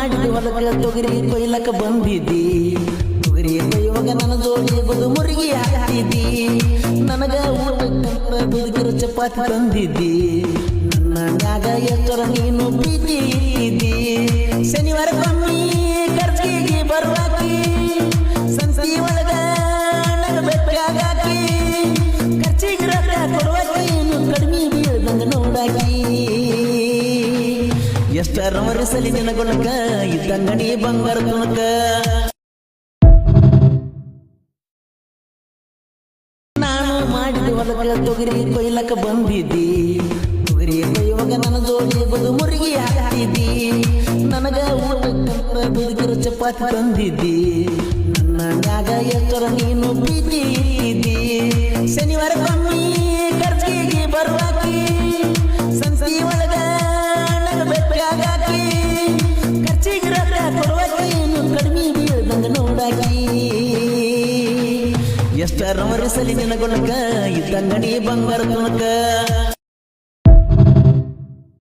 ಮಾಡಿದ ಹೊಲಕ್ಕೆ ತೊಗರಿ ಕೊಯ್ಲಕ್ಕ ಬಂದಿದ್ದಿ ತೊಗರಿ ಕೊಯ್ಯುವಾಗ ನನ್ನ ಜೋಡಿ ಬದು ಮುರುಗಿ ಹಾಕಿದ್ದಿ ನನಗ ಊಟಕ್ಕಂತ ಬದುಕಿರೋ ಚಪಾತಿ ತಂದಿದ್ದಿ ನನ್ನ ಮ್ಯಾಗ ಎಷ್ಟರ ನೀನು ಪ್ರೀತಿ ಇದ್ದಿ ಶನಿವಾರ ಕಮ್ಮಿ ಖರ್ಚಿಗೆ ಬರುವಾಕಿ ಸಂತಿ ಒಳಗ ನಗ ಬೆಟ್ಟಾಗಾಕಿ ಖರ್ಚಿಗೆ ರೊಕ್ಕ ಕೊಡುವಾಕಿ ನೀನು ಕಡಿಮೆ ಬೀಳ್ದಂಗ ನೋಡಾಕಿ ಎಷ್ಟರ ಮರೆಸಲಿ ನಿನಗೊಳಕ ಇದ್ದಂಗ ನೀ ಬಂಗಾರ ತುಣಕ ನಾನು ಮಾಡಿದ ಹೊಲಕ್ಕೆ ತೊಗರಿ ಕೊಯ್ಲಕ್ಕ ಬಂದಿದ್ದಿ ತೊಗರಿ ಕೊಯ್ಯುವಾಗ ನನ್ನ ಜೋಡಿ ಬದು ಮುರುಗಿ ಹಾಕಿದ್ದಿ ನನಗ ಊಟಕ್ಕಂತ ಬದುಕಿರೋ ಚಪಾತಿ ತಂದಿದ್ದಿ ನನ್ನ ಮ್ಯಾಗ ಎಷ್ಟರ ನೀನು ಪ್ರೀತಿ ಇದ್ದಿ ಶನಿವಾರ ಕಮ್ಮಿ ಖರ್ಚಿಗೆ ಬರುವಾಕಿ ಸಂತಿ ಒಳಗ ನಗ ಬೆಟ್ಟಾಗಾಕಿ ಖರ್ಚಿಗೆ ರೊಕ್ಕ ಕೊಡುವಾಕಿ ನೀನು ಕಡಿಮೆ ಬೀಳ್ದಂಗ ನೋಡಾಕಿ ಎಷ್ಟರ ಮರೆಸಲಿ ನಿನಗೊಳಕ ಇದ್ದಂಗ ನೀ ಬಂಗಾರ ತುಣಕ